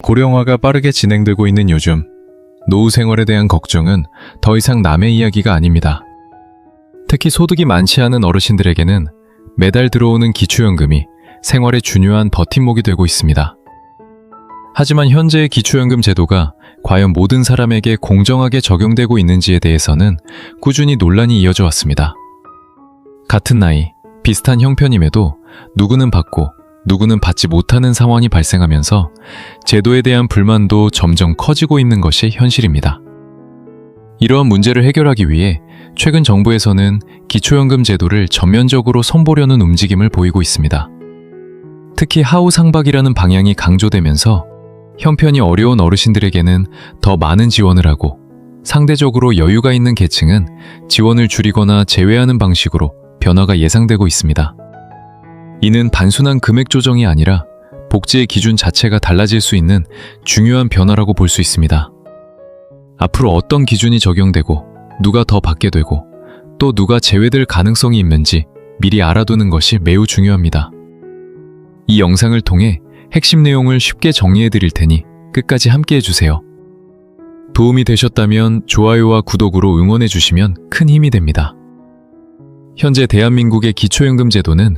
고령화가 빠르게 진행되고 있는 요즘, 노후 생활에 대한 걱정은 더 이상 남의 이야기가 아닙니다. 특히 소득이 많지 않은 어르신들에게는 매달 들어오는 기초연금이 생활의 중요한 버팀목이 되고 있습니다. 하지만 현재의 기초연금 제도가 과연 모든 사람에게 공정하게 적용되고 있는지에 대해서는 꾸준히 논란이 이어져 왔습니다. 같은 나이, 비슷한 형편임에도 누구는 받고 누구는 받지 못하는 상황이 발생하면서 제도에 대한 불만도 점점 커지고 있는 것이 현실입니다. 이러한 문제를 해결하기 위해 최근 정부에서는 기초연금 제도를 전면적으로 손보려는 움직임을 보이고 있습니다. 특히 하우상박이라는 방향이 강조되면서 형편이 어려운 어르신들에게는 더 많은 지원을 하고 상대적으로 여유가 있는 계층은 지원을 줄이거나 제외하는 방식으로 변화가 예상되고 있습니다. 이는 단순한 금액 조정이 아니라 복지의 기준 자체가 달라질 수 있는 중요한 변화라고 볼 수 있습니다. 앞으로 어떤 기준이 적용되고 누가 더 받게 되고 또 누가 제외될 가능성이 있는지 미리 알아두는 것이 매우 중요합니다. 이 영상을 통해 핵심 내용을 쉽게 정리해 드릴 테니 끝까지 함께 해주세요. 도움이 되셨다면 좋아요와 구독으로 응원해 주시면 큰 힘이 됩니다. 현재 대한민국의 기초연금 제도는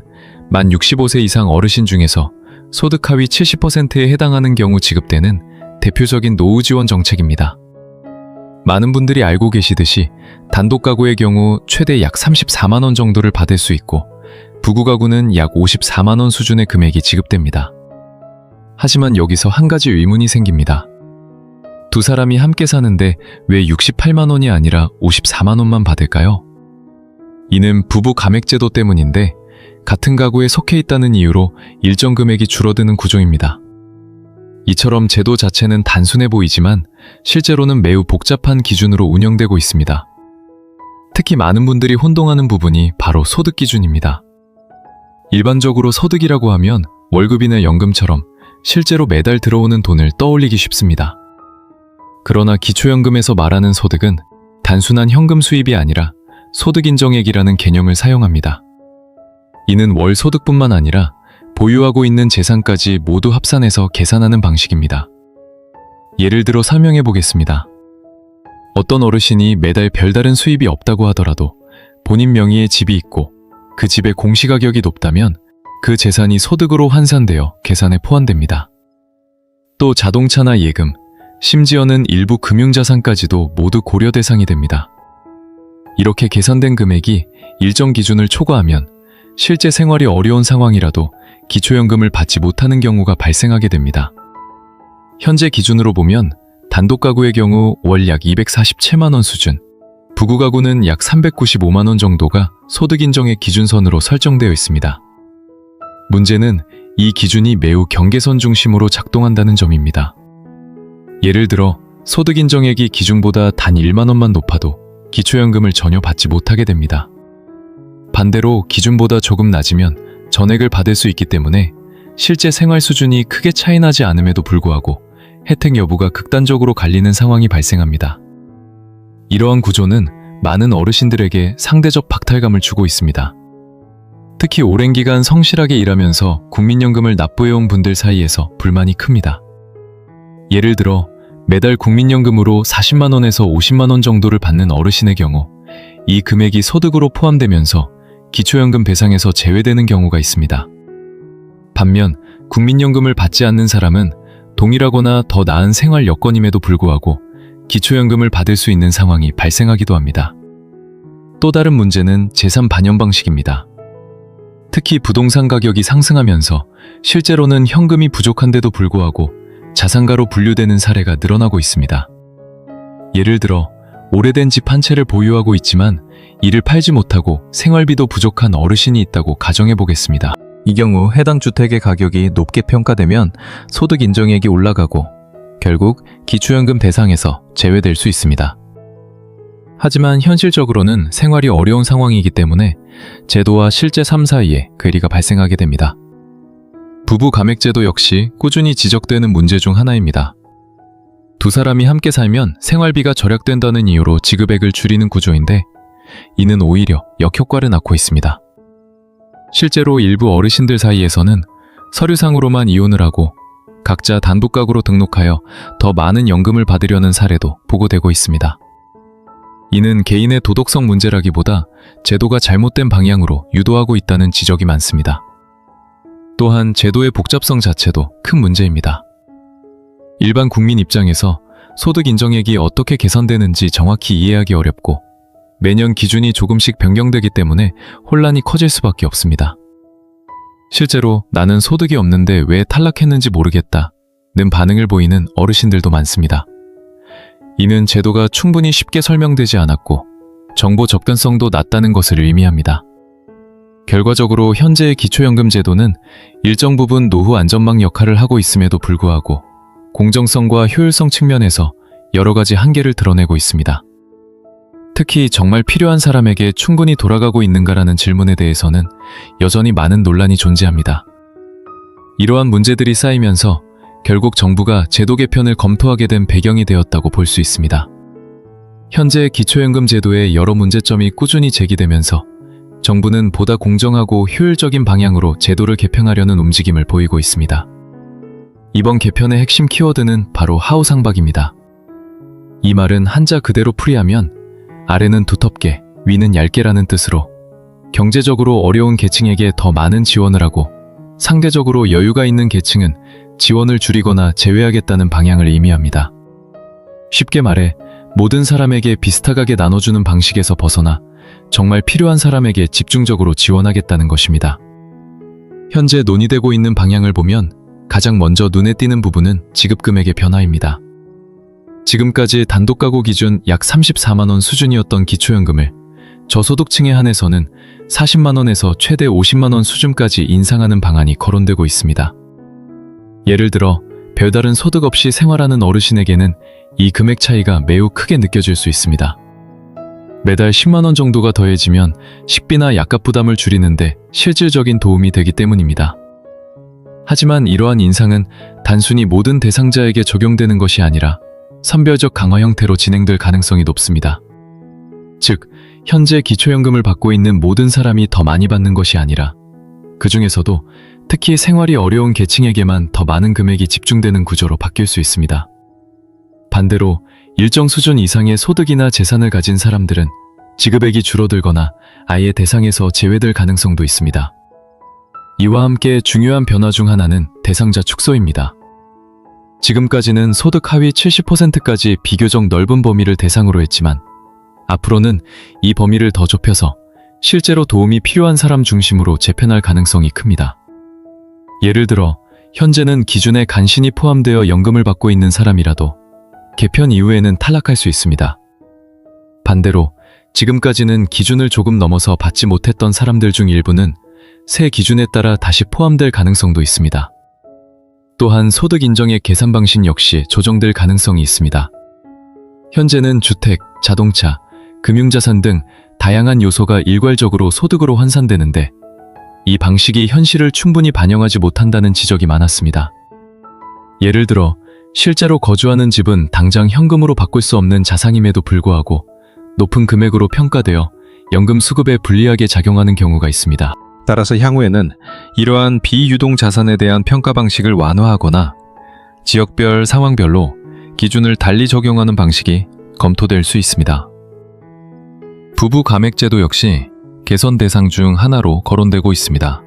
만 65세 이상 어르신 중에서 소득 하위 70%에 해당하는 경우 지급되는 대표적인 노후 지원 정책입니다. 많은 분들이 알고 계시듯이 단독 가구의 경우 최대 약 34만 원 정도를 받을 수 있고 부부 가구는 약 54만 원 수준의 금액이 지급됩니다. 하지만 여기서 한 가지 의문이 생깁니다. 두 사람이 함께 사는데 왜 68만 원이 아니라 54만 원만 받을까요? 이는 부부 감액제도 때문인데 같은 가구에 속해 있다는 이유로 일정 금액이 줄어드는 구조입니다. 이처럼 제도 자체는 단순해 보이지만 실제로는 매우 복잡한 기준으로 운영되고 있습니다. 특히 많은 분들이 혼동하는 부분이 바로 소득 기준입니다. 일반적으로 소득이라고 하면 월급이나 연금처럼 실제로 매달 들어오는 돈을 떠올리기 쉽습니다. 그러나 기초연금에서 말하는 소득은 단순한 현금 수입이 아니라 소득인정액이라는 개념을 사용합니다. 이는 월 소득뿐만 아니라 보유하고 있는 재산까지 모두 합산해서 계산하는 방식입니다. 예를 들어 설명해 보겠습니다. 어떤 어르신이 매달 별다른 수입이 없다고 하더라도 본인 명의의 집이 있고 그 집의 공시가격이 높다면 그 재산이 소득으로 환산되어 계산에 포함됩니다. 또 자동차나 예금, 심지어는 일부 금융자산까지도 모두 고려 대상이 됩니다. 이렇게 계산된 금액이 일정 기준을 초과하면 실제 생활이 어려운 상황이라도 기초연금을 받지 못하는 경우가 발생하게 됩니다. 현재 기준으로 보면 단독 가구의 경우 월 약 247만 원 수준, 부부 가구는 약 395만 원 정도가 소득인정액 기준선으로 설정되어 있습니다. 문제는 이 기준이 매우 경계선 중심으로 작동한다는 점입니다. 예를 들어 소득인정액이 기준보다 단 1만 원만 높아도 기초연금을 전혀 받지 못하게 됩니다. 반대로 기준보다 조금 낮으면 전액을 받을 수 있기 때문에 실제 생활 수준이 크게 차이나지 않음에도 불구하고 혜택 여부가 극단적으로 갈리는 상황이 발생합니다. 이러한 구조는 많은 어르신들에게 상대적 박탈감을 주고 있습니다. 특히 오랜 기간 성실하게 일하면서 국민연금을 납부해온 분들 사이에서 불만이 큽니다. 예를 들어 매달 국민연금으로 40만 원에서 50만 원 정도를 받는 어르신의 경우 이 금액이 소득으로 포함되면서 기초연금 대상에서 제외되는 경우가 있습니다. 반면 국민연금을 받지 않는 사람은 동일하거나 더 나은 생활 여건임에도 불구하고 기초연금을 받을 수 있는 상황이 발생하기도 합니다. 또 다른 문제는 재산 반영 방식입니다. 특히 부동산 가격이 상승하면서 실제로는 현금이 부족한데도 불구하고 자산가로 분류되는 사례가 늘어나고 있습니다. 예를 들어 오래된 집 한 채를 보유하고 있지만 이를 팔지 못하고 생활비도 부족한 어르신이 있다고 가정해 보겠습니다. 이 경우 해당 주택의 가격이 높게 평가되면 소득 인정액이 올라가고 결국 기초연금 대상에서 제외될 수 있습니다. 하지만 현실적으로는 생활이 어려운 상황이기 때문에 제도와 실제 삶 사이에 괴리가 발생하게 됩니다. 부부 감액제도 역시 꾸준히 지적되는 문제 중 하나입니다. 두 사람이 함께 살면 생활비가 절약된다는 이유로 지급액을 줄이는 구조인데 이는 오히려 역효과를 낳고 있습니다. 실제로 일부 어르신들 사이에서는 서류상으로만 이혼을 하고 각자 단독가구로 등록하여 더 많은 연금을 받으려는 사례도 보고되고 있습니다. 이는 개인의 도덕성 문제라기보다 제도가 잘못된 방향으로 유도하고 있다는 지적이 많습니다. 또한 제도의 복잡성 자체도 큰 문제입니다. 일반 국민 입장에서 소득 인정액이 어떻게 계산되는지 정확히 이해하기 어렵고 매년 기준이 조금씩 변경되기 때문에 혼란이 커질 수밖에 없습니다. 실제로 나는 소득이 없는데 왜 탈락했는지 모르겠다는 반응을 보이는 어르신들도 많습니다. 이는 제도가 충분히 쉽게 설명되지 않았고 정보 접근성도 낮다는 것을 의미합니다. 결과적으로 현재의 기초연금 제도는 일정 부분 노후 안전망 역할을 하고 있음에도 불구하고 공정성과 효율성 측면에서 여러 가지 한계를 드러내고 있습니다. 특히 정말 필요한 사람에게 충분히 돌아가고 있는가라는 질문에 대해서는 여전히 많은 논란이 존재합니다. 이러한 문제들이 쌓이면서 결국 정부가 제도 개편을 검토하게 된 배경이 되었다고 볼 수 있습니다. 현재 기초연금 제도의 여러 문제점이 꾸준히 제기되면서 정부는 보다 공정하고 효율적인 방향으로 제도를 개편하려는 움직임을 보이고 있습니다. 이번 개편의 핵심 키워드는 바로 하우상박입니다. 이 말은 한자 그대로 풀이하면 아래는 두텁게, 위는 얇게라는 뜻으로 경제적으로 어려운 계층에게 더 많은 지원을 하고 상대적으로 여유가 있는 계층은 지원을 줄이거나 제외하겠다는 방향을 의미합니다. 쉽게 말해 모든 사람에게 비슷하게 나눠주는 방식에서 벗어나 정말 필요한 사람에게 집중적으로 지원하겠다는 것입니다. 현재 논의되고 있는 방향을 보면 가장 먼저 눈에 띄는 부분은 지급금액의 변화입니다. 지금까지 단독가구 기준 약 34만원 수준이었던 기초연금을 저소득층에 한해서는 40만원에서 최대 50만원 수준까지 인상하는 방안이 거론되고 있습니다. 예를 들어 별다른 소득 없이 생활하는 어르신에게는 이 금액 차이가 매우 크게 느껴질 수 있습니다. 매달 10만원 정도가 더해지면 식비나 약값 부담을 줄이는데 실질적인 도움이 되기 때문입니다. 하지만 이러한 인상은 단순히 모든 대상자에게 적용되는 것이 아니라 선별적 강화 형태로 진행될 가능성이 높습니다. 즉, 현재 기초연금을 받고 있는 모든 사람이 더 많이 받는 것이 아니라 그 중에서도 특히 생활이 어려운 계층에게만 더 많은 금액이 집중되는 구조로 바뀔 수 있습니다. 반대로 일정 수준 이상의 소득이나 재산을 가진 사람들은 지급액이 줄어들거나 아예 대상에서 제외될 가능성도 있습니다. 이와 함께 중요한 변화 중 하나는 대상자 축소입니다. 지금까지는 소득 하위 70%까지 비교적 넓은 범위를 대상으로 했지만 앞으로는 이 범위를 더 좁혀서 실제로 도움이 필요한 사람 중심으로 재편할 가능성이 큽니다. 예를 들어 현재는 기준에 간신히 포함되어 연금을 받고 있는 사람이라도 개편 이후에는 탈락할 수 있습니다. 반대로 지금까지는 기준을 조금 넘어서 받지 못했던 사람들 중 일부는 새 기준에 따라 다시 포함될 가능성도 있습니다. 또한 소득 인정의 계산 방식 역시 조정될 가능성이 있습니다. 현재는 주택, 자동차, 금융자산 등 다양한 요소가 일괄적으로 소득으로 환산되는데 이 방식이 현실을 충분히 반영하지 못한다는 지적이 많았습니다. 예를 들어 실제로 거주하는 집은 당장 현금으로 바꿀 수 없는 자산임에도 불구하고 높은 금액으로 평가되어 연금 수급에 불리하게 작용하는 경우가 있습니다. 따라서 향후에는 이러한 비유동 자산에 대한 평가 방식을 완화하거나 지역별 상황별로 기준을 달리 적용하는 방식이 검토될 수 있습니다. 부부 감액제도 역시 개선 대상 중 하나로 거론되고 있습니다.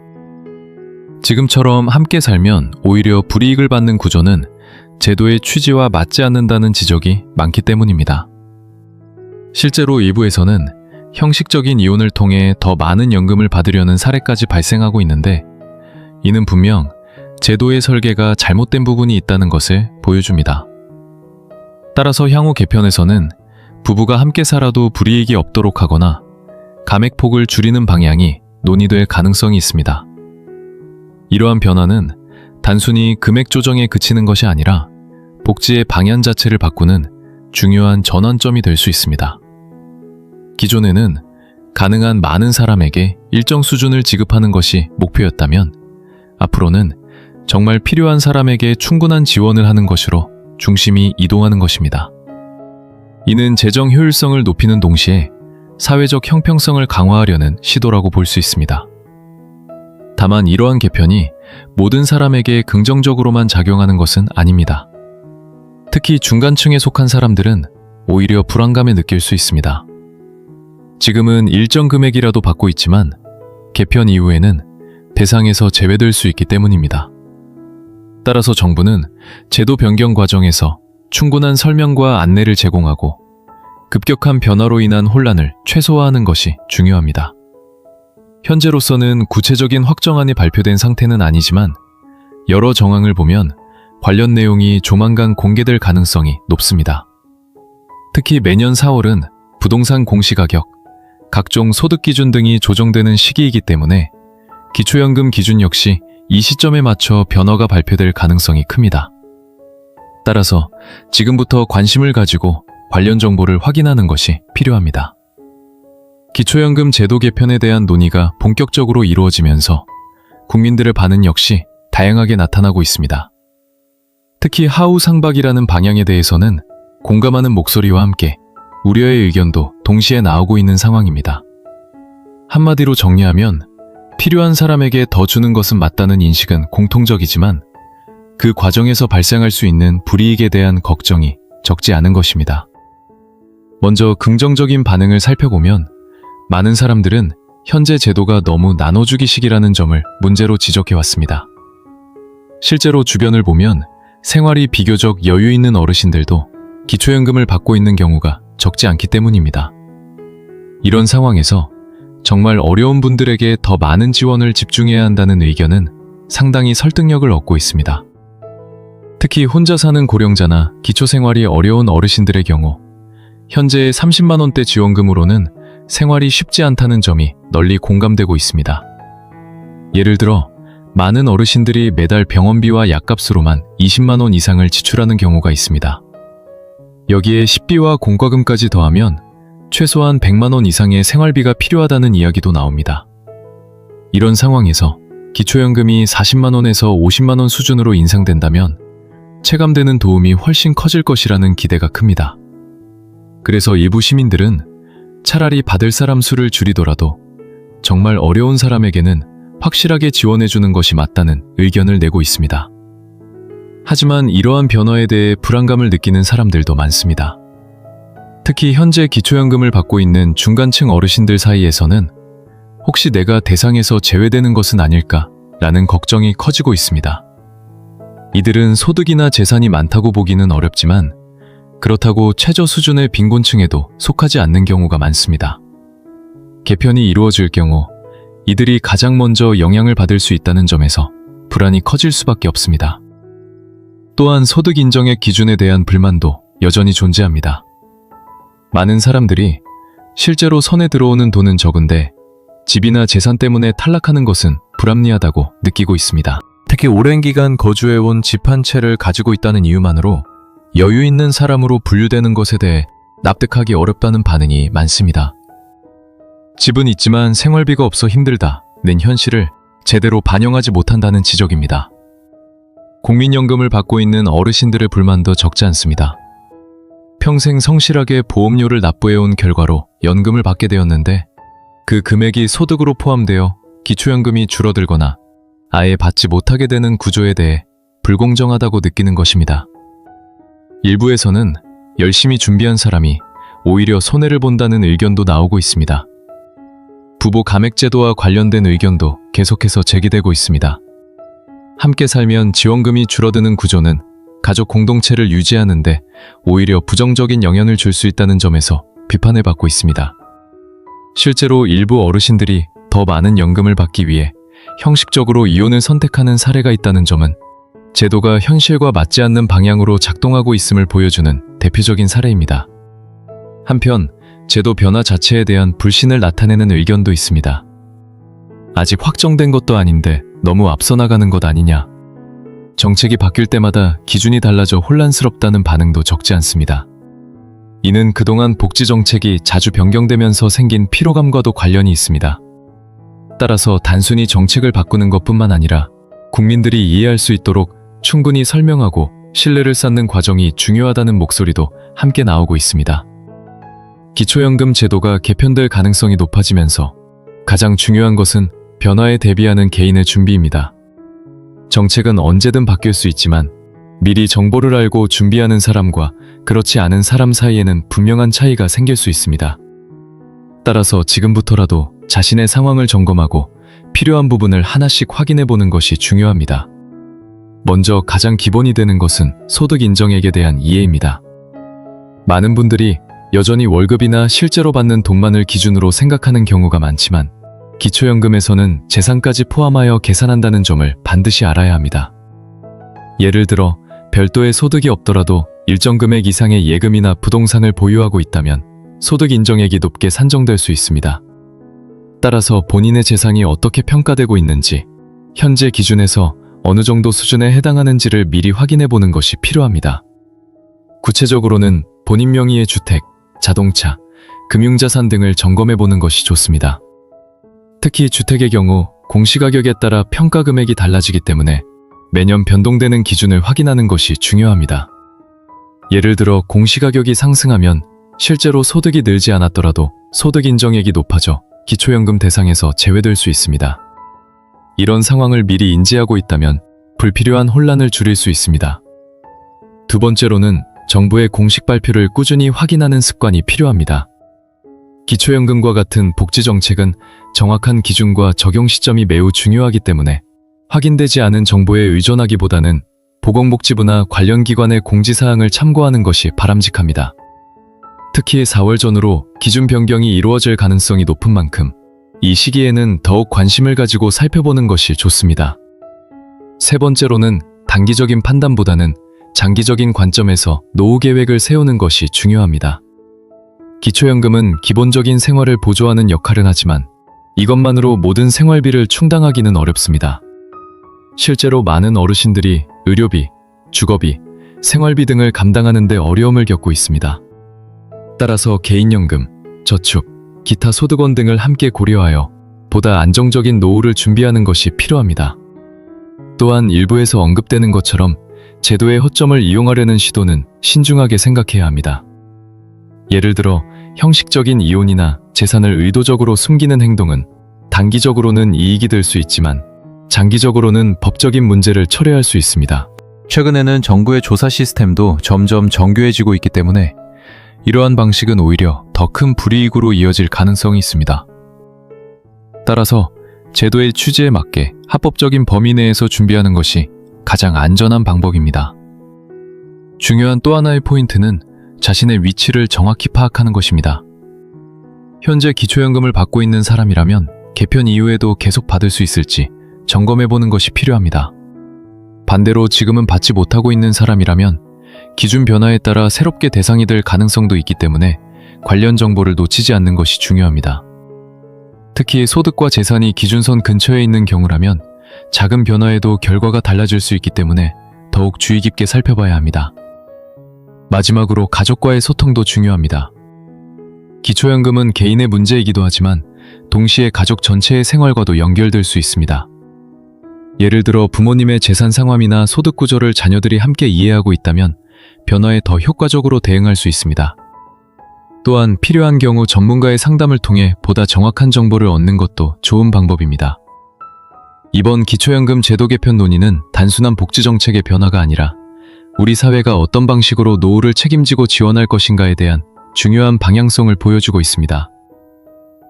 지금처럼 함께 살면 오히려 불이익을 받는 구조는 제도의 취지와 맞지 않는다는 지적이 많기 때문입니다. 실제로 일부에서는 형식적인 이혼을 통해 더 많은 연금을 받으려는 사례까지 발생하고 있는데 이는 분명 제도의 설계가 잘못된 부분이 있다는 것을 보여줍니다. 따라서 향후 개편에서는 부부가 함께 살아도 불이익이 없도록 하거나 감액폭을 줄이는 방향이 논의될 가능성이 있습니다. 이러한 변화는 단순히 금액 조정에 그치는 것이 아니라 복지의 방향 자체를 바꾸는 중요한 전환점이 될 수 있습니다. 기존에는 가능한 많은 사람에게 일정 수준을 지급하는 것이 목표였다면 앞으로는 정말 필요한 사람에게 충분한 지원을 하는 것으로 중심이 이동하는 것입니다. 이는 재정 효율성을 높이는 동시에 사회적 형평성을 강화하려는 시도라고 볼 수 있습니다. 다만 이러한 개편이 모든 사람에게 긍정적으로만 작용하는 것은 아닙니다. 특히 중간층에 속한 사람들은 오히려 불안감을 느낄 수 있습니다. 지금은 일정 금액이라도 받고 있지만 개편 이후에는 대상에서 제외될 수 있기 때문입니다. 따라서 정부는 제도 변경 과정에서 충분한 설명과 안내를 제공하고 급격한 변화로 인한 혼란을 최소화하는 것이 중요합니다. 현재로서는 구체적인 확정안이 발표된 상태는 아니지만 여러 정황을 보면 관련 내용이 조만간 공개될 가능성이 높습니다. 특히 매년 4월은 부동산 공시가격, 각종 소득 기준 등이 조정되는 시기이기 때문에 기초연금 기준 역시 이 시점에 맞춰 변화가 발표될 가능성이 큽니다. 따라서 지금부터 관심을 가지고 관련 정보를 확인하는 것이 필요합니다. 기초연금 제도 개편에 대한 논의가 본격적으로 이루어지면서 국민들의 반응 역시 다양하게 나타나고 있습니다. 특히 하우 상박이라는 방향에 대해서는 공감하는 목소리와 함께 우려의 의견도 동시에 나오고 있는 상황입니다. 한마디로 정리하면 필요한 사람에게 더 주는 것은 맞다는 인식은 공통적이지만 그 과정에서 발생할 수 있는 불이익에 대한 걱정이 적지 않은 것입니다. 먼저 긍정적인 반응을 살펴보면 많은 사람들은 현재 제도가 너무 나눠주기식이라는 점을 문제로 지적해왔습니다. 실제로 주변을 보면 생활이 비교적 여유 있는 어르신들도 기초연금을 받고 있는 경우가 적지 않기 때문입니다. 이런 상황에서 정말 어려운 분들에게 더 많은 지원을 집중해야 한다는 의견은 상당히 설득력을 얻고 있습니다. 특히 혼자 사는 고령자나 기초생활이 어려운 어르신들의 경우 현재의 30만 원대 지원금으로는 생활이 쉽지 않다는 점이 널리 공감되고 있습니다. 예를 들어 많은 어르신들이 매달 병원비와 약값으로만 20만 원 이상을 지출하는 경우가 있습니다. 여기에 식비와 공과금까지 더하면 최소한 100만 원 이상의 생활비가 필요하다는 이야기도 나옵니다. 이런 상황에서 기초연금이 40만 원에서 50만 원 수준으로 인상된다면 체감되는 도움이 훨씬 커질 것이라는 기대가 큽니다. 그래서 일부 시민들은 차라리 받을 사람 수를 줄이더라도 정말 어려운 사람에게는 확실하게 지원해주는 것이 맞다는 의견을 내고 있습니다. 하지만 이러한 변화에 대해 불안감을 느끼는 사람들도 많습니다. 특히 현재 기초연금을 받고 있는 중간층 어르신들 사이에서는 혹시 내가 대상에서 제외되는 것은 아닐까라는 걱정이 커지고 있습니다. 이들은 소득이나 재산이 많다고 보기는 어렵지만 그렇다고 최저 수준의 빈곤층에도 속하지 않는 경우가 많습니다. 개편이 이루어질 경우 이들이 가장 먼저 영향을 받을 수 있다는 점에서 불안이 커질 수밖에 없습니다. 또한 소득 인정액 기준에 대한 불만도 여전히 존재합니다. 많은 사람들이 실제로 손에 들어오는 돈은 적은데 집이나 재산 때문에 탈락하는 것은 불합리하다고 느끼고 있습니다. 특히 오랜 기간 거주해온 집 한 채를 가지고 있다는 이유만으로 여유 있는 사람으로 분류되는 것에 대해 납득하기 어렵다는 반응이 많습니다. 집은 있지만 생활비가 없어 힘들다는 현실을 제대로 반영하지 못한다는 지적입니다. 국민연금을 받고 있는 어르신들의 불만도 적지 않습니다. 평생 성실하게 보험료를 납부해온 결과로 연금을 받게 되었는데 그 금액이 소득으로 포함되어 기초연금이 줄어들거나 아예 받지 못하게 되는 구조에 대해 불공정하다고 느끼는 것입니다. 일부에서는 열심히 준비한 사람이 오히려 손해를 본다는 의견도 나오고 있습니다. 부부 감액제도와 관련된 의견도 계속해서 제기되고 있습니다. 함께 살면 지원금이 줄어드는 구조는 가족 공동체를 유지하는데 오히려 부정적인 영향을 줄 수 있다는 점에서 비판을 받고 있습니다. 실제로 일부 어르신들이 더 많은 연금을 받기 위해 형식적으로 이혼을 선택하는 사례가 있다는 점은 제도가 현실과 맞지 않는 방향으로 작동하고 있음을 보여주는 대표적인 사례입니다. 한편 제도 변화 자체에 대한 불신을 나타내는 의견도 있습니다. 아직 확정된 것도 아닌데 너무 앞서 나가는 것 아니냐. 정책이 바뀔 때마다 기준이 달라져 혼란스럽다는 반응도 적지 않습니다. 이는 그동안 복지 정책이 자주 변경되면서 생긴 피로감과도 관련이 있습니다. 따라서 단순히 정책을 바꾸는 것뿐만 아니라 국민들이 이해할 수 있도록 충분히 설명하고 신뢰를 쌓는 과정이 중요하다는 목소리도 함께 나오고 있습니다. 기초연금 제도가 개편될 가능성이 높아지면서 가장 중요한 것은 변화에 대비하는 개인의 준비입니다. 정책은 언제든 바뀔 수 있지만 미리 정보를 알고 준비하는 사람과 그렇지 않은 사람 사이에는 분명한 차이가 생길 수 있습니다. 따라서 지금부터라도 자신의 상황을 점검하고 필요한 부분을 하나씩 확인해 보는 것이 중요합니다. 먼저 가장 기본이 되는 것은 소득 인정액에 대한 이해입니다. 많은 분들이 여전히 월급이나 실제로 받는 돈만을 기준으로 생각하는 경우가 많지만 기초연금에서는 재산까지 포함하여 계산한다는 점을 반드시 알아야 합니다. 예를 들어 별도의 소득이 없더라도 일정 금액 이상의 예금이나 부동산을 보유하고 있다면 소득 인정액이 높게 산정될 수 있습니다. 따라서 본인의 재산이 어떻게 평가되고 있는지, 현재 기준에서 어느 정도 수준에 해당하는지를 미리 확인해 보는 것이 필요합니다. 구체적으로는 본인 명의의 주택, 자동차, 금융자산 등을 점검해 보는 것이 좋습니다. 특히 주택의 경우 공시가격에 따라 평가 금액이 달라지기 때문에 매년 변동되는 기준을 확인하는 것이 중요합니다. 예를 들어 공시가격이 상승하면 실제로 소득이 늘지 않았더라도 소득 인정액이 높아져 기초연금 대상에서 제외될 수 있습니다. 이런 상황을 미리 인지하고 있다면 불필요한 혼란을 줄일 수 있습니다. 두 번째로는 정부의 공식 발표를 꾸준히 확인하는 습관이 필요합니다. 기초연금과 같은 복지정책은 정확한 기준과 적용 시점이 매우 중요하기 때문에 확인되지 않은 정보에 의존하기보다는 보건복지부나 관련 기관의 공지사항을 참고하는 것이 바람직합니다. 특히 4월 전후로 기준 변경이 이루어질 가능성이 높은 만큼 이 시기에는 더욱 관심을 가지고 살펴보는 것이 좋습니다. 세 번째로는 단기적인 판단보다는 장기적인 관점에서 노후 계획을 세우는 것이 중요합니다. 기초연금은 기본적인 생활을 보조하는 역할은 하지만 이것만으로 모든 생활비를 충당하기는 어렵습니다. 실제로 많은 어르신들이 의료비, 주거비, 생활비 등을 감당하는 데 어려움을 겪고 있습니다. 따라서 개인연금, 저축, 기타 소득원 등을 함께 고려하여 보다 안정적인 노후를 준비하는 것이 필요합니다. 또한 일부에서 언급되는 것처럼 제도의 허점을 이용하려는 시도는 신중하게 생각해야 합니다. 예를 들어 형식적인 이혼이나 재산을 의도적으로 숨기는 행동은 단기적으로는 이익이 될 수 있지만 장기적으로는 법적인 문제를 초래할 수 있습니다. 최근에는 정부의 조사 시스템도 점점 정교해지고 있기 때문에 이러한 방식은 오히려 더 큰 불이익으로 이어질 가능성이 있습니다. 따라서 제도의 취지에 맞게 합법적인 범위 내에서 준비하는 것이 가장 안전한 방법입니다. 중요한 또 하나의 포인트는 자신의 위치를 정확히 파악하는 것입니다. 현재 기초연금을 받고 있는 사람이라면 개편 이후에도 계속 받을 수 있을지 점검해보는 것이 필요합니다. 반대로 지금은 받지 못하고 있는 사람이라면 기준 변화에 따라 새롭게 대상이 될 가능성도 있기 때문에 관련 정보를 놓치지 않는 것이 중요합니다. 특히 소득과 재산이 기준선 근처에 있는 경우라면 작은 변화에도 결과가 달라질 수 있기 때문에 더욱 주의 깊게 살펴봐야 합니다. 마지막으로 가족과의 소통도 중요합니다. 기초연금은 개인의 문제이기도 하지만 동시에 가족 전체의 생활과도 연결될 수 있습니다. 예를 들어 부모님의 재산 상황이나 소득 구조를 자녀들이 함께 이해하고 있다면 변화에 더 효과적으로 대응할 수 있습니다. 또한 필요한 경우 전문가의 상담을 통해 보다 정확한 정보를 얻는 것도 좋은 방법입니다. 이번 기초연금 제도 개편 논의는 단순한 복지정책의 변화가 아니라 우리 사회가 어떤 방식으로 노후를 책임지고 지원할 것인가에 대한 중요한 방향성을 보여주고 있습니다.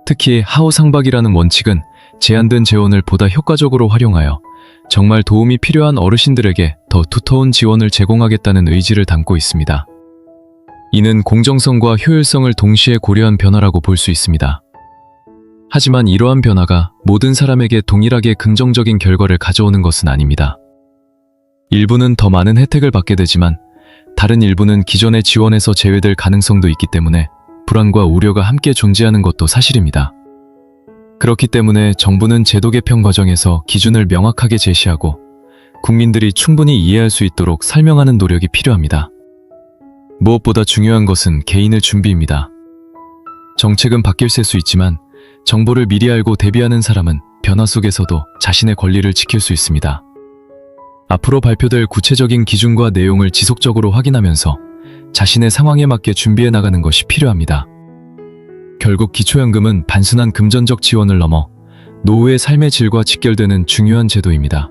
특히 하호상박이라는 원칙은 제한된 재원을 보다 효과적으로 활용하여 정말 도움이 필요한 어르신들에게 더 두터운 지원을 제공하겠다는 의지를 담고 있습니다. 이는 공정성과 효율성을 동시에 고려한 변화라고 볼 수 있습니다. 하지만 이러한 변화가 모든 사람에게 동일하게 긍정적인 결과를 가져오는 것은 아닙니다. 일부는 더 많은 혜택을 받게 되지만 다른 일부는 기존의 지원에서 제외될 가능성도 있기 때문에 불안과 우려가 함께 존재하는 것도 사실입니다. 그렇기 때문에 정부는 제도 개편 과정에서 기준을 명확하게 제시하고 국민들이 충분히 이해할 수 있도록 설명하는 노력이 필요합니다. 무엇보다 중요한 것은 개인의 준비입니다. 정책은 바뀔 수 있지만 정보를 미리 알고 대비하는 사람은 변화 속에서도 자신의 권리를 지킬 수 있습니다. 앞으로 발표될 구체적인 기준과 내용을 지속적으로 확인하면서 자신의 상황에 맞게 준비해 나가는 것이 필요합니다. 결국 기초연금은 단순한 금전적 지원을 넘어 노후의 삶의 질과 직결되는 중요한 제도입니다.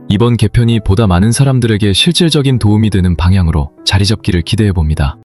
이번 개편이 보다 많은 사람들에게 실질적인 도움이 되는 방향으로 자리 잡기를 기대해 봅니다.